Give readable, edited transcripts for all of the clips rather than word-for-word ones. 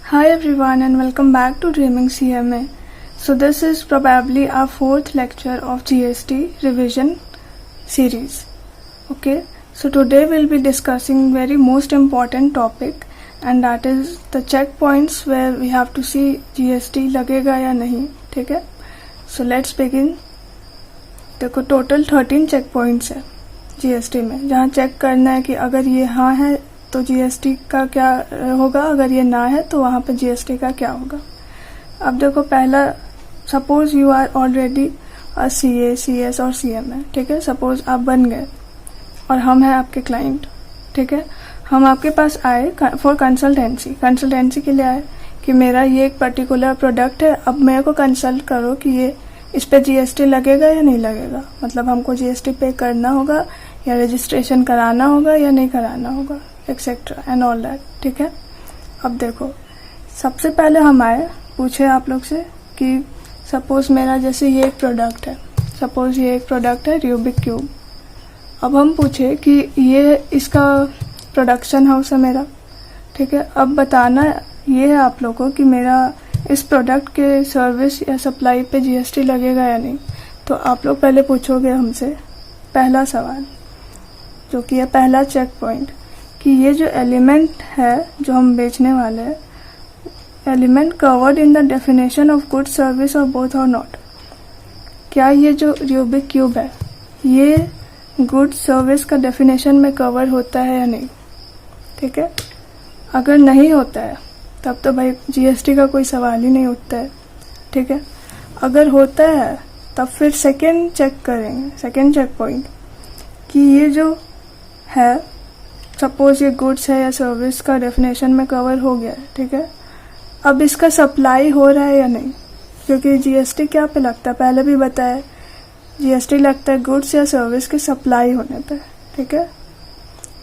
Hi everyone and welcome back to Dreaming CMA. So this is probably our fourth lecture of GST revision series. Okay, so today we'll be discussing very most important topic and that is the checkpoints where we have to see GST लगेगा या नहीं. ठीक है, so let's begin. देखो total 13 check points है GST में, जहाँ check करना है कि अगर ये हाँ है तो GST का क्या होगा, अगर ये ना है तो वहाँ पे GST का क्या होगा. अब देखो पहला, suppose you are already a CA, CS और CMA. ठीक है, सपोज आप बन गए और हम हैं आपके क्लाइंट. ठीक है, हम आपके पास आए फॉर कंसल्टेंसी के लिए आए कि मेरा ये एक पर्टिकुलर प्रोडक्ट है, अब मेरे को कंसल्ट करो कि ये इस पे GST लगेगा या नहीं लगेगा, मतलब हमको GST पे करना होगा या रजिस्ट्रेशन कराना होगा या नहीं कराना होगा, एक्सेट्रा एंड ऑल दैट. ठीक है, अब देखो सबसे पहले हम आए, पूछे आप लोग से कि सपोज मेरा जैसे ये एक प्रोडक्ट है, सपोज ये एक प्रोडक्ट है रूबिक क्यूब. अब हम पूछे कि ये इसका प्रोडक्शन हाउस है मेरा. ठीक है, अब बताना ये है आप लोगों को कि मेरा इस प्रोडक्ट के सर्विस या सप्लाई पे GST लगेगा या नहीं. तो आप लोग पहले पूछोगे हमसे पहला सवाल, जो कि है पहला चेक पॉइंट, कि ये जो एलिमेंट है जो हम बेचने वाले हैं, element covered in the definition of good service और बोथ और नॉट. क्या ये जो रूबिक क्यूब है ये गुड सर्विस का डेफिनेशन में कवर होता है या नहीं. ठीक है, अगर नहीं होता है तब तो भाई GST का कोई सवाल ही नहीं उठता है. ठीक है, अगर होता है तब फिर सेकेंड चेक करेंगे, सेकेंड चेक पॉइंट, कि ये जो है सपोज ये गुड्स है या सर्विस का डेफिनेशन में कवर हो गया है. ठीक है, अब इसका सप्लाई हो रहा है या नहीं, क्योंकि GST क्या पे लगता है, पहले भी बताया, GST लगता है गुड्स या सर्विस के सप्लाई होने पे. ठीक है,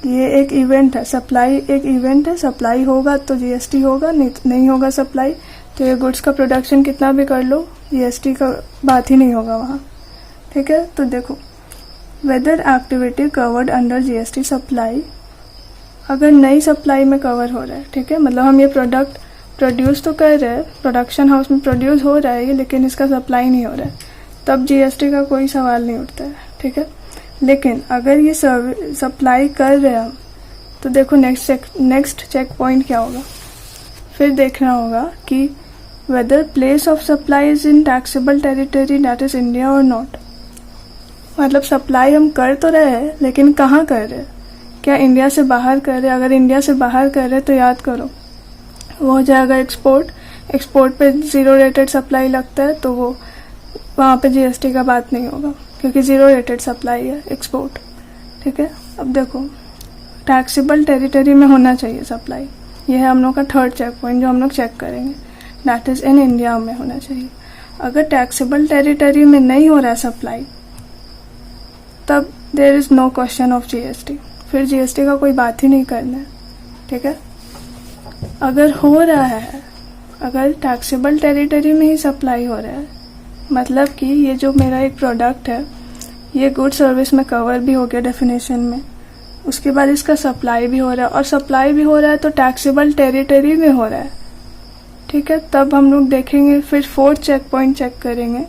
ये एक इवेंट है, सप्लाई एक इवेंट है, सप्लाई होगा तो GST होगा, नहीं होगा सप्लाई तो ये गुड्स का प्रोडक्शन कितना भी कर लो GST का बात ही नहीं होगा वहाँ. ठीक है, तो देखो whether activity covered under GST supply, अगर नई सप्लाई में कवर हो रहा है. ठीक है, मतलब हम ये प्रोडक्ट प्रोड्यूस तो कर रहे हैं, प्रोडक्शन हाउस में प्रोड्यूस हो रहा है ये, लेकिन इसका सप्लाई नहीं हो रहा है, तब GST का कोई सवाल नहीं उठता है. ठीक है, लेकिन अगर ये सप्लाई कर रहे हैं हम, तो देखो नेक्स्ट चेक पॉइंट क्या होगा, फिर देखना होगा कि whether place of supply is in taxable territory that is India और नॉट. मतलब सप्लाई हम कर तो रहे हैं लेकिन कहाँ कर रहे हैं, क्या इंडिया से बाहर कर रहे हैं. अगर इंडिया से बाहर कर रहे हैं तो याद करो वो हो जाएगा एक्सपोर्ट पे जीरो रेटेड सप्लाई लगता है, तो वो वहाँ पे GST का बात नहीं होगा क्योंकि जीरो रेटेड सप्लाई है एक्सपोर्ट. ठीक है, अब देखो टैक्सेबल टेरिटरी में होना चाहिए सप्लाई, ये है हम लोग का थर्ड चेक पॉइंट जो हम लोग चेक करेंगे, दैट इज इन इंडिया में होना चाहिए. अगर टैक्सेबल टेरिटरी में नहीं हो रहा है सप्लाई, तब there is no question of GST, फिर GST का कोई बात ही नहीं करना है. ठीक है, अगर हो रहा है, अगर टैक्सेबल टेरिटरी में ही सप्लाई हो रहा है, मतलब कि ये जो मेरा एक प्रोडक्ट है ये गुड सर्विस में कवर भी हो गया डेफिनेशन में, उसके बाद इसका सप्लाई भी हो रहा है, और सप्लाई भी हो रहा है तो टैक्सेबल टेरिटरी में हो रहा है. ठीक है, तब हम लोग देखेंगे, फिर फोर्थ चेक पॉइंट चेक करेंगे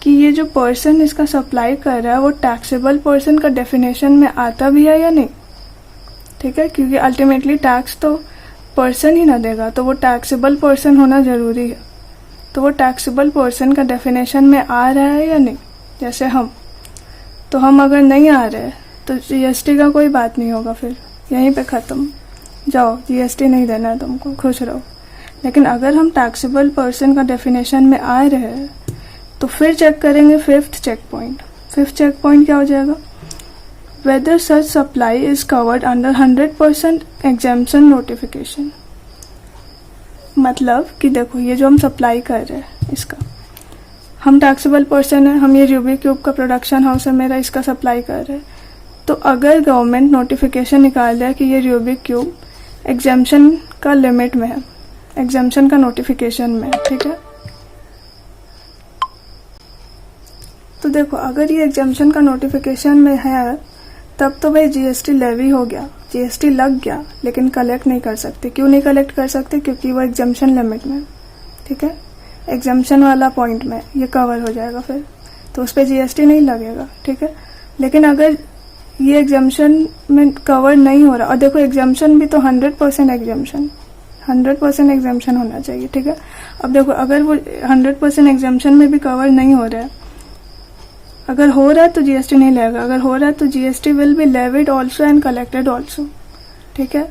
कि ये जो पर्सन इसका सप्लाई कर रहा है वो टैक्सेबल पर्सन का डेफिनेशन में आता भी है या नहीं. ठीक है, क्योंकि अल्टीमेटली टैक्स तो पर्सन ही ना देगा, तो वो टैक्सेबल पर्सन होना जरूरी है. तो वो टैक्सेबल पर्सन का डेफिनेशन में आ रहा है या नहीं, जैसे हम, तो हम अगर नहीं आ रहे तो GST का कोई बात नहीं होगा, फिर यहीं पे ख़त्म, जाओ GST नहीं देना है तुमको, खुश रहो. लेकिन अगर हम टैक्सेबल पर्सन का डेफिनेशन में आ रहे हैं तो फिर चेक करेंगे fifth check point. Fifth check point क्या हो जाएगा, whether such supply is covered under 100% exemption notification. मतलब कि देखो ये जो हम सप्लाई कर रहे हैं इसका, हम टैक्सेबल पर्सन है, हम ये रूबिक क्यूब का प्रोडक्शन हाउस है मेरा, इसका सप्लाई कर रहे हैं, तो अगर गवर्नमेंट नोटिफिकेशन निकाल दिया कि ये रूबिक क्यूब एग्जेम्पशन का लिमिट में है, एग्जेम्पशन का नोटिफिकेशन में है. ठीक है, तो देखो अगर ये एग्जेम्पशन का नोटिफिकेशन में है तब तो भाई GST लेवी हो गया, जीएसटी लग गया लेकिन कलेक्ट नहीं कर सकते। क्यों नहीं कलेक्ट कर सकते? क्योंकि वो एग्जम्पशन लिमिट में, ठीक है, एग्जम्पशन वाला पॉइंट में ये कवर हो जाएगा फिर, तो उस पर जीएसटी नहीं लगेगा, ठीक है। लेकिन अगर ये एग्जम्पशन में कवर नहीं हो रहा, और देखो एग्जम्पशन भी तो 100% एग्जम्पशन, 100% एग्जम्पशन होना चाहिए, ठीक है। अब देखो अगर वो 100% एग्जम्पशन में भी कवर नहीं हो रहा है, अगर हो रहा है तो जीएसटी नहीं लगेगा, अगर हो रहा है तो GST will be levied also and collected also, ठीक है।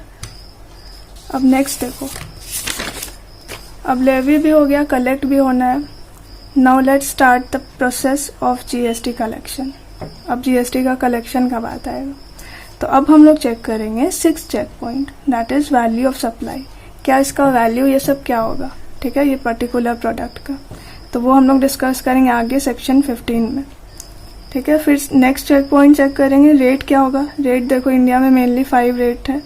अब नेक्स्ट देखो, अब लेवी भी हो गया, कलेक्ट भी होना है। Now let's start the process of GST collection. अब जीएसटी का कलेक्शन कब आता है? तो अब हम लोग चेक करेंगे 6 check point, that is value of supply. क्या इसका वैल्यू ये सब क्या होगा, ठीक है, ये पर्टिकुलर प्रोडक्ट का, तो वो हम लोग डिस्कस करेंगे आगे सेक्शन 15 में, ठीक है। फिर नेक्स्ट चेक पॉइंट चेक करेंगे रेट क्या होगा। रेट देखो इंडिया में मेनली 5 रेट है,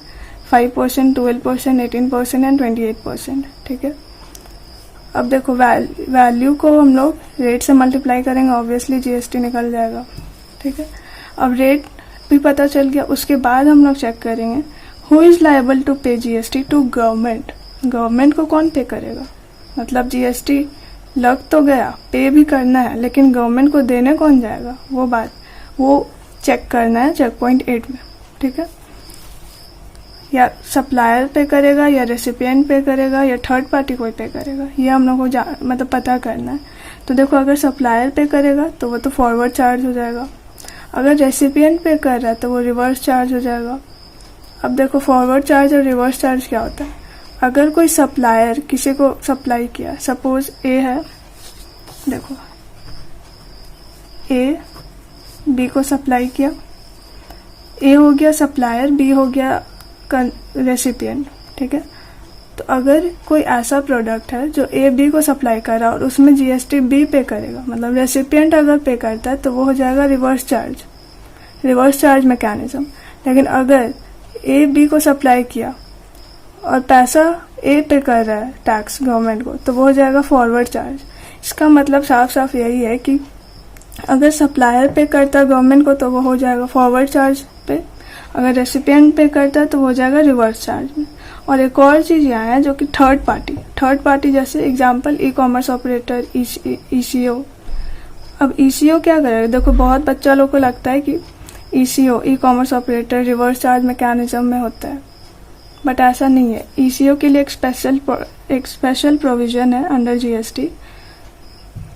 5%, 12%, 18% एंड 28%, ठीक है। अब देखो वैल्यू को हम लोग रेट से मल्टीप्लाई करेंगे, ऑब्वियसली जीएसटी निकल जाएगा, ठीक है। अब रेट भी पता चल गया, उसके बाद हम लोग चेक करेंगे who is liable to pay GST to government. Government को कौन पे करेगा, मतलब जीएसटी लग तो गया, पे भी करना है, लेकिन गवर्नमेंट को देने कौन जाएगा, वो चेक करना है चेक पॉइंट 8 में, ठीक है। या सप्लायर पे करेगा, या रेसिपिएंट पे करेगा, या थर्ड पार्टी कोई पे करेगा, ये हम लोग को मतलब पता करना है। तो देखो अगर सप्लायर पे करेगा तो वो तो फॉरवर्ड चार्ज हो जाएगा, अगर रेसिपिएंट पे कर रहा है तो वो रिवर्स चार्ज हो जाएगा। अब देखो फॉरवर्ड चार्ज और रिवर्स चार्ज क्या होता है। अगर कोई सप्लायर किसी को सप्लाई किया, सपोज ए है, देखो ए बी को सप्लाई किया, ए हो गया सप्लायर, बी हो गया रेसिपिएंट, ठीक है। तो अगर कोई ऐसा प्रोडक्ट है जो ए बी को सप्लाई कर रहा है और उसमें जीएसटी बी पे करेगा, मतलब रेसिपिएंट अगर पे करता है तो वो हो जाएगा रिवर्स चार्ज मैकेनिज्म। लेकिन अगर ए बी को सप्लाई किया और पैसा ए पे कर रहा है टैक्स गवर्नमेंट को, तो वो हो जाएगा फॉरवर्ड चार्ज। इसका मतलब साफ साफ यही है कि अगर सप्लायर पे करता है गवर्नमेंट को तो वो हो जाएगा फॉरवर्ड चार्ज पे, अगर रेसिपिएंट पे करता है तो वो हो जाएगा रिवर्स चार्ज में। और एक और चीज़ यहाँ है जो कि थर्ड पार्टी जैसे example e commerce operator, eco. अब ईसीओ क्या करेगा, देखो बहुत बच्चा लोग को लगता है कि eco e commerce operator reverse charge mechanism में होता है, बट ऐसा नहीं है। ईसीओ के लिए एक स्पेशल प्रोविजन है अंडर जीएसटी।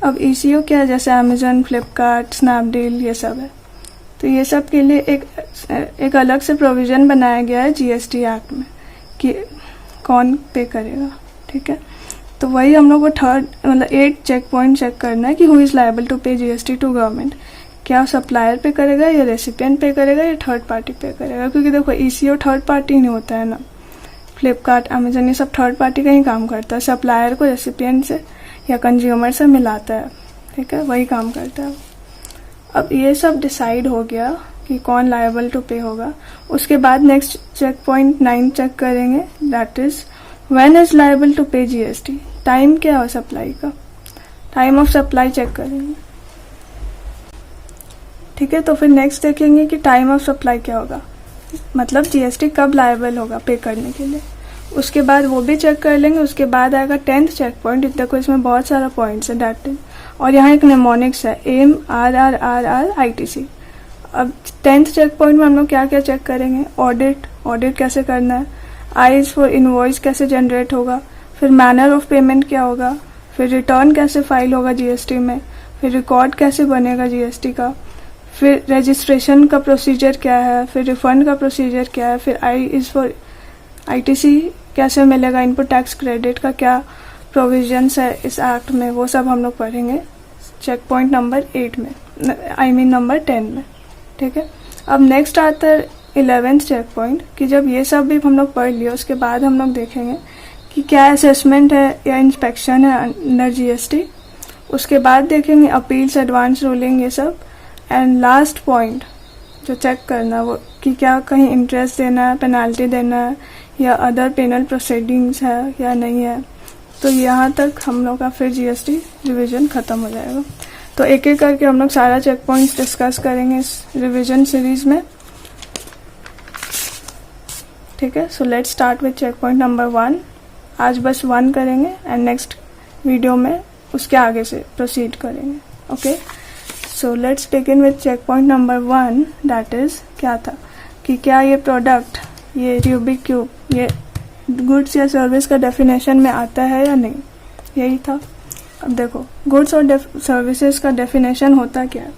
अब ईसीओ क्या है, जैसे अमेजन, फ्लिपकार्ट, स्नैपडील, ये सब है, तो ये सब के लिए एक अलग से प्रोविजन बनाया गया है जीएसटी एक्ट में कि कौन पे करेगा, ठीक है। तो वही हम लोग को थर्ड मतलब 8 चेक पॉइंट चेक करना है कि who is liable to pay GST to government. क्या सप्लायर पे करेगा, या रेसिपिएंट पे करेगा, या थर्ड पार्टी पे करेगा, क्योंकि देखो ईसीओ थर्ड पार्टी नहीं होता है ना, फ्लिपकार्ट, अमेजन ये सब थर्ड पार्टी का ही काम करता है, सप्लायर को रेसिपिएंट से या कंज्यूमर से मिलाता है, ठीक है, वही काम करता है। अब ये सब डिसाइड हो गया कि कौन लायबल टू पे होगा। उसके बाद नेक्स्ट चेक पॉइंट 9 चेक करेंगे, that is when is liable to pay GST. Time क्या है सप्लाई का, टाइम ऑफ सप्लाई चेक करेंगे, ठीक है। तो फिर नेक्स्ट देखेंगे कि टाइम ऑफ सप्लाई क्या होगा, मतलब जीएसटी कब लायबल होगा पे करने के लिए। उसके बाद वो भी चेक कर लेंगे। उसके बाद आएगा 10th चेक पॉइंट। देखो इसमें बहुत सारा पॉइंट्स है, दैट इज, और यहाँ एक निमोनिक्स है, एम RRRR ITC। अब 10th चेक पॉइंट में हम लोग क्या क्या चेक करेंगे, ऑडिट कैसे करना है, आईज फॉर इनवॉइस कैसे जनरेट होगा, फिर मैनर ऑफ पेमेंट क्या होगा, फिर रिटर्न कैसे फाइल होगा जीएसटी में, फिर रिकॉर्ड कैसे बनेगा जीएसटी का, फिर रजिस्ट्रेशन का प्रोसीजर क्या है, फिर रिफंड का प्रोसीजर क्या है, फिर आई इज फॉर ITC कैसे मिलेगा, इनपुट टैक्स क्रेडिट का क्या प्रोविजंस है इस एक्ट में, वो सब हम लोग पढ़ेंगे चेक पॉइंट नंबर 8 में, नंबर 10 में, ठीक है। अब नेक्स्ट आता है 11th चेक पॉइंट कि जब ये सब भी हम लोग पढ़ लिया उसके बाद हम लोग देखेंगे कि क्या असेसमेंट है या इंस्पेक्शन है अंडर जीएसटी। उसके बाद देखेंगे अपील्स, एडवांस रूलिंग, ये सब। एंड लास्ट पॉइंट जो चेक करना वो कि क्या कहीं इंटरेस्ट देना है, पेनाल्टी देना है, या अदर पेनल प्रोसीडिंग्स है या नहीं है। तो यहाँ तक हम लोग का फिर जीएसटी रिवीजन खत्म हो जाएगा। तो एक एक करके हम लोग सारा चेक पॉइंट्स डिस्कस करेंगे इस रिवीजन सीरीज में। ठीक है। So let's start with check point number 1। आज बस 1 करेंगे एंड नेक्स्ट वीडियो में उसके आगे से प्रोसीड करेंगे। Okay, so let's begin with check point number 1, that is क्या था कि क्या ये प्रोडक्ट, ये रूबिक क्यूब, ये गुड्स या सर्विस का डेफिनेशन में आता है या नहीं, यही था। अब देखो, गुड्स और सर्विसेज का डेफिनेशन होता क्या है।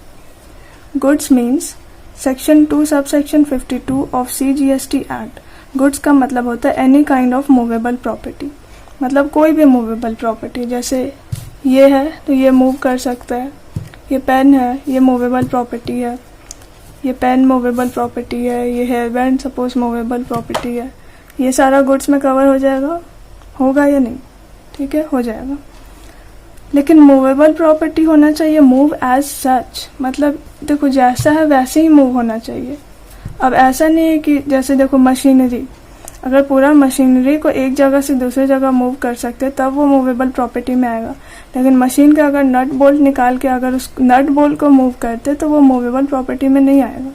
Goods means section 2 subsection 52 of CGST act. Goods का मतलब होता है any kind of movable property, मतलब कोई भी मूवेबल प्रॉपर्टी। जैसे ये है तो ये मूव कर सकता है, ये पेन है, ये मूवेबल प्रॉपर्टी है, ये पेन मूवेबल प्रॉपर्टी है, ये hair band suppose movable property है। ये सारा गुड्स में कवर हो जाएगा, होगा या नहीं, ठीक है, हो जाएगा। लेकिन मूवेबल प्रॉपर्टी होना चाहिए मूव एज सच, मतलब देखो जैसा है वैसे ही मूव होना चाहिए। अब ऐसा नहीं है कि जैसे देखो मशीनरी, अगर पूरा मशीनरी को एक जगह से दूसरी जगह मूव कर सकते तब वो मूवेबल प्रॉपर्टी में आएगा। लेकिन मशीन का अगर नट बोल्ट निकाल के अगर उस नट बोल्ट को मूव करते तो वो मूवेबल प्रॉपर्टी में नहीं आएगा।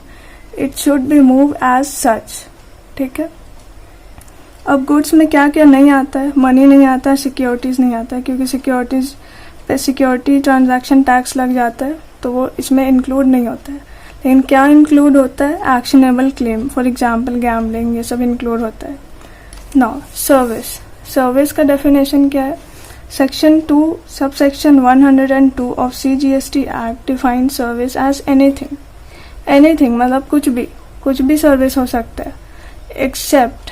It should be move as such, ठीक है। अब गुड्स में क्या क्या नहीं आता है, मनी नहीं आता है, सिक्योरिटीज नहीं आता है, क्योंकि सिक्योरिटीज पे सिक्योरिटी ट्रांजैक्शन टैक्स लग जाता है तो वो इसमें इंक्लूड नहीं होता है। लेकिन क्या इंक्लूड होता है, actionable claim, for example gambling, ये सब इंक्लूड होता है। नाउ सर्विस, सर्विस का डेफिनेशन क्या है। Section 2 subsection 102 of CGST act define service as anything. Anything मतलब कुछ भी सर्विस हो सकता है, एक्सेप्ट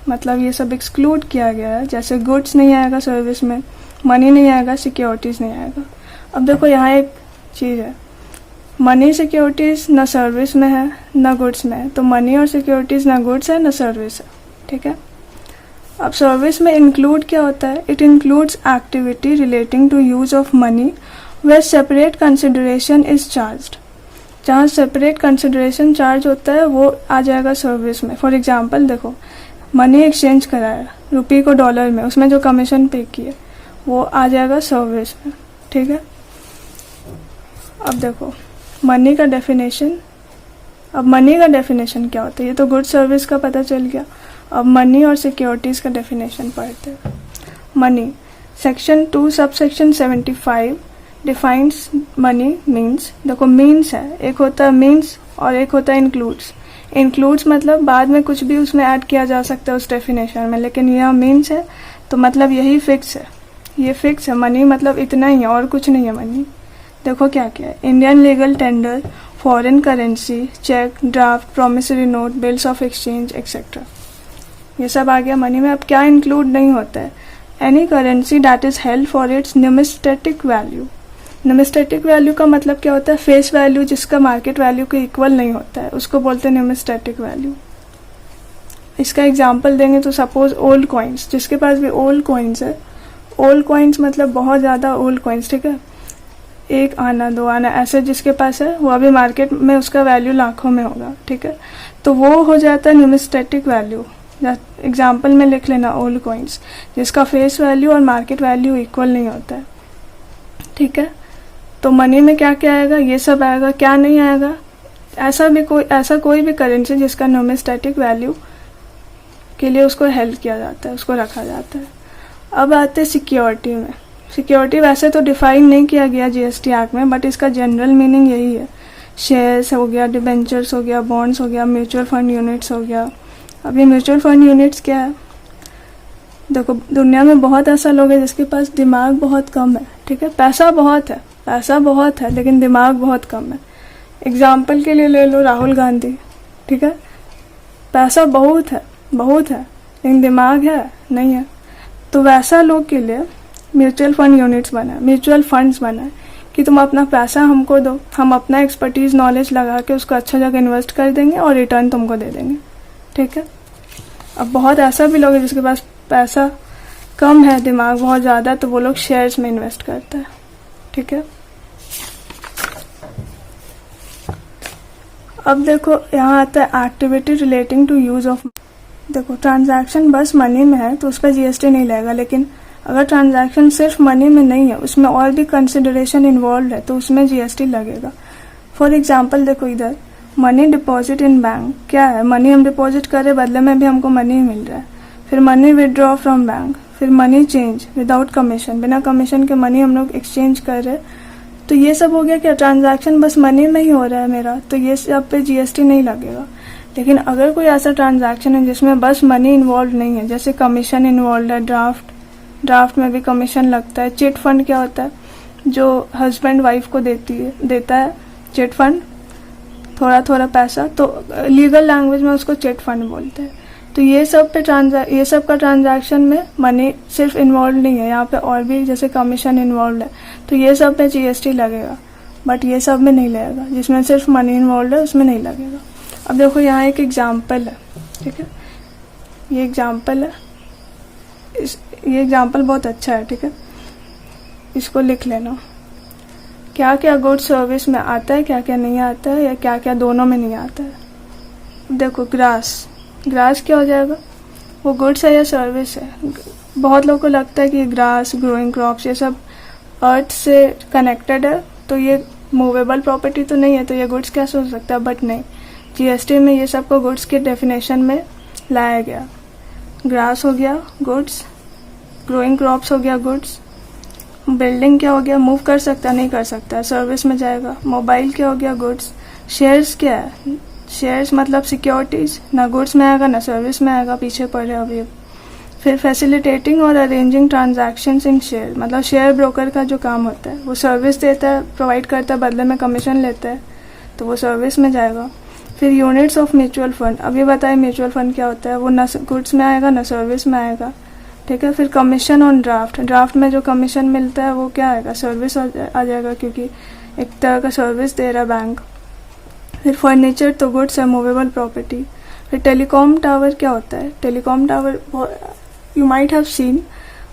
मतलब ये सब एक्सक्लूड किया गया है। जैसे गुड्स नहीं आएगा सर्विस में, मनी नहीं आएगा, सिक्योरिटीज नहीं आएगा। अब देखो यहाँ एक चीज है, मनी सिक्योरिटीज न सर्विस में है न गुड्स में है, तो मनी और सिक्योरिटीज न गुड्स है न सर्विस है, ठीक है। अब सर्विस में इंक्लूड क्या होता है, it includes activity relating to use of money where separate consideration is charged. जहाँ सेपरेट कंसिडरेशन चार्ज होता है वो आ जाएगा सर्विस में। फॉर एग्जाम्पल देखो, मनी एक्सचेंज कराया रुपये को डॉलर में, उसमें जो कमीशन पे किए वो आ जाएगा सर्विस में, ठीक है। अब देखो मनी का डेफिनेशन, अब मनी का डेफिनेशन क्या होता है, ये तो गुड सर्विस का पता चल गया। अब मनी और सिक्योरिटीज का डेफिनेशन पढ़ते हैं। Money, section 2 subsection 75 defines money means, देखो मीन्स है, एक होता है मीन्स और एक होता है इंक्लूड्स। इंक्लूड्स मतलब बाद में कुछ भी उसमें ऐड किया जा सकता है उस डेफिनेशन में, लेकिन यह मीन्स है तो मतलब यही फिक्स है, ये फिक्स है। मनी मतलब इतना ही है और कुछ नहीं है मनी। देखो क्या क्या है, Indian legal tender, foreign currency, cheque, draft, promissory note, bills of exchange etcetera, ये सब आ गया मनी में। अब क्या इंक्लूड नहीं होता है, any currency that is held for its numismatic value. Numismatic value का मतलब क्या होता है, फेस वैल्यू जिसका मार्केट वैल्यू के इक्वल नहीं होता है उसको बोलते हैं न्यूमिस्टेटिक वैल्यू। इसका एग्जाम्पल देंगे तो सपोज ओल्ड कॉइन्स, जिसके पास भी ओल्ड कॉइन्स है, ओल्ड कॉइन्स मतलब बहुत ज़्यादा ओल्ड कॉइन्स, ठीक है, 1 आना 2 आना ऐसे जिसके पास है, वो अभी मार्केट में उसका वैल्यू लाखों में होगा, ठीक है, तो वो हो जाता है न्यूमिस्टेटिक वैल्यू। एग्जाम्पल में लिख लेना ओल्ड कॉइन्स, जिसका फेस वैल्यू और मार्केट वैल्यू इक्वल नहीं होता है, ठीक है। तो मनी में क्या क्या आएगा, ये सब आएगा। क्या नहीं आएगा, ऐसा कोई भी करेंसी जिसका न्यूमिस्टेटिक वैल्यू के लिए उसको हेल्ड किया जाता है, उसको रखा जाता है। अब आते हैं सिक्योरिटी में। सिक्योरिटी वैसे तो डिफाइन नहीं किया गया GST एक्ट में, बट इसका जनरल मीनिंग यही है। शेयर्स हो गया, डिबेंचर्स हो गया, बॉन्ड्स हो गया, म्यूचुअल फंड यूनिट्स हो गया। अब ये म्यूचुअल फंड यूनिट्स क्या है, देखो दुनिया में बहुत ऐसा लोग है जिसके पास दिमाग बहुत कम है, ठीक है, पैसा बहुत है लेकिन दिमाग बहुत कम है। एग्जाम्पल के लिए ले लो राहुल गांधी, ठीक है, पैसा बहुत है लेकिन दिमाग है नहीं है। तो वैसा लोग के लिए म्यूचुअल फंड यूनिट्स बना, म्यूचुअल फंड्स बना कि तुम अपना पैसा हमको दो, हम अपना एक्सपर्टीज नॉलेज लगा के उसको अच्छा जगह इन्वेस्ट कर देंगे और रिटर्न तुमको दे देंगे, ठीक है। अब बहुत ऐसा भी लोग है जिसके पास पैसा कम है, दिमाग बहुत ज़्यादा, तो वो लोग शेयर्स में इन्वेस्ट करते हैं, ठीक है। अब देखो यहाँ आता है activity relating to use of. देखो ट्रांजैक्शन बस मनी में है तो उस पर GST नहीं लगेगा, लेकिन अगर ट्रांजैक्शन सिर्फ मनी में नहीं है, उसमें और भी कंसिडरेशन इन्वॉल्व है तो उसमें GST लगेगा। फॉर एग्जाम्पल देखो इधर मनी डिपॉजिट इन बैंक क्या है, मनी हम डिपॉजिट कर रहे, बदले में भी हमको मनी मिल रहा है। फिर मनी विदड्रॉ फ्रॉम बैंक, फिर मनी चेंज विदाउट कमीशन, बिना कमीशन के मनी हम लोग एक्सचेंज कर रहे। तो ये सब हो गया क्या, ट्रांजैक्शन बस मनी में ही हो रहा है मेरा, तो ये सब पे जीएसटी नहीं लगेगा। लेकिन अगर कोई ऐसा ट्रांजैक्शन है जिसमें बस मनी इन्वॉल्व नहीं है, जैसे कमीशन इन्वॉल्व है, ड्राफ्ट में भी कमीशन लगता है। चिट फंड क्या होता है, जो हस्बैंड वाइफ को देता है चिट फंड, थोड़ा थोड़ा पैसा, तो लीगल लैंग्वेज में उसको चिट फंड बोलते हैं। तो ये सब का ट्रांजैक्शन में मनी सिर्फ इन्वॉल्व नहीं है, यहाँ पे और भी जैसे कमीशन इन्वॉल्व है, तो ये सब पे जीएसटी लगेगा। बट ये सब में नहीं लगेगा, जिसमें सिर्फ मनी इन्वॉल्व है उसमें नहीं लगेगा। अब देखो यहाँ एक एग्जाम्पल है, ठीक है, ये एग्जाम्पल है, ये एग्जाम्पल बहुत अच्छा है, ठीक है, इसको लिख लेना। क्या क्या गुड्स सर्विस में आता है, क्या क्या नहीं आता है, या क्या क्या दोनों में नहीं आता है। देखो ग्रास क्या हो जाएगा, वो गुड्स है या सर्विस है। बहुत लोगों को लगता है कि ग्रास, ग्रोइंग क्रॉप्स ये सब अर्थ से कनेक्टेड है, तो ये मूवेबल प्रॉपर्टी तो नहीं है, तो ये गुड्स कैसे हो सकता है। बट नहीं, जीएसटी में ये सब को गुड्स के डेफिनेशन में लाया गया। ग्रास हो गया गुड्स, ग्रोइंग क्रॉप्स हो गया गुड्स, बिल्डिंग क्या हो गया, मूव कर सकता है नहीं कर सकता है, सर्विस में जाएगा। मोबाइल क्या हो गया गुड्स। शेयर्स क्या है, शेयर्स मतलब सिक्योरिटीज, ना गुड्स में आएगा ना सर्विस में आएगा, पीछे पड़े अभी। फिर फैसिलिटेटिंग और अरेंजिंग ट्रांजैक्शंस इन शेयर, मतलब शेयर ब्रोकर का जो काम होता है, वो सर्विस देता है, प्रोवाइड करता है, बदले में कमीशन लेता है, तो वो सर्विस में जाएगा। फिर यूनिट्स ऑफ म्यूचुअल फंड, अभी बताए म्यूचुअल फंड क्या होता है, वो ना गुड्स में आएगा ना सर्विस में आएगा, ठीक है। फिर कमीशन ऑन ड्राफ्ट में जो कमीशन मिलता है वो क्या आएगा, सर्विस आ जाएगा, क्योंकि एक तरह का सर्विस दे रहा है बैंक। फिर फर्नीचर तो गुड्स है, मूवेबल प्रॉपर्टी। फिर टेलीकॉम टावर क्या होता है, telecom tower you might have seen,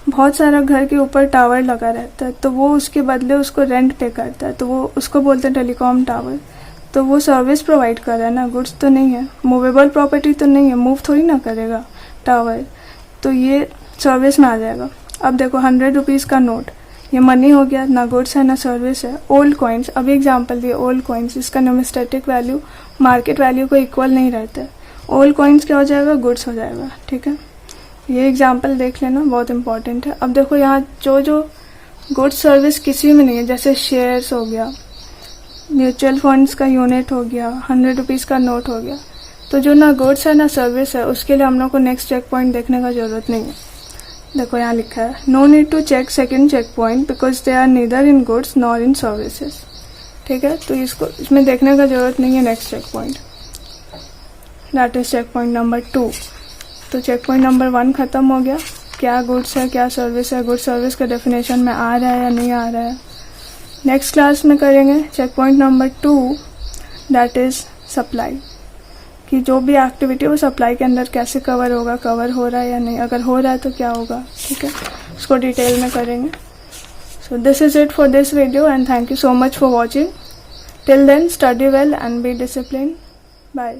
बहुत सारा घर के ऊपर टावर लगा रहता है, तो वो उसके बदले उसको रेंट पे करता है, तो वो उसको बोलते हैं टेलीकॉम टावर। तो वो सर्विस प्रोवाइड कर रहा है ना, गुड्स तो नहीं है, मूवेबल प्रॉपर्टी तो नहीं है, मूव थोड़ी ना करेगा टावर, तो ये सर्विस में आ जाएगा। अब देखो 100 रुपीज़ का नोट, ये मनी हो गया, ना गुड्स है ना सर्विस है। ओल्ड कॉइन्स, अभी एग्जांपल दिए ओल्ड कॉइन्स, इसका न्यूमिस्टेटिक वैल्यू मार्केट वैल्यू को इक्वल नहीं रहता है। ओल्ड कॉइन्स क्या हो जाएगा, गुड्स हो जाएगा, ठीक है। ये एग्जांपल देख लेना, बहुत इंपॉर्टेंट है। अब देखो यहाँ जो गुड्स सर्विस किसी में नहीं है, जैसे शेयर्स हो गया, म्यूचुअल फंड्स का यूनिट हो गया, 100 रुपीज़ का नोट हो गया, तो जो ना गुड्स है ना सर्विस है, उसके लिए हम लोग को नेक्स्ट चेक पॉइंट देखने का जरूरत नहीं है। देखो यहाँ लिखा है, no need to check second check point because they are neither in goods nor in services, ठीक है। तो इसमें देखने का जरूरत नहीं है next check point, that is check point number 2। तो चेक पॉइंट नंबर 1 खत्म हो गया, क्या गुड्स है क्या सर्विस है, गुड सर्विस का डेफिनेशन में आ रहा है या नहीं आ रहा है। नेक्स्ट क्लास में करेंगे check point number 2, that is supply, कि जो भी एक्टिविटी वो सप्लाई के अंदर कैसे कवर होगा, कवर हो रहा है या नहीं, अगर हो रहा है तो क्या होगा, ठीक है, उसको डिटेल में करेंगे। So this is it for this video and thank you so much for watching. Till then study well and be discipline. Bye.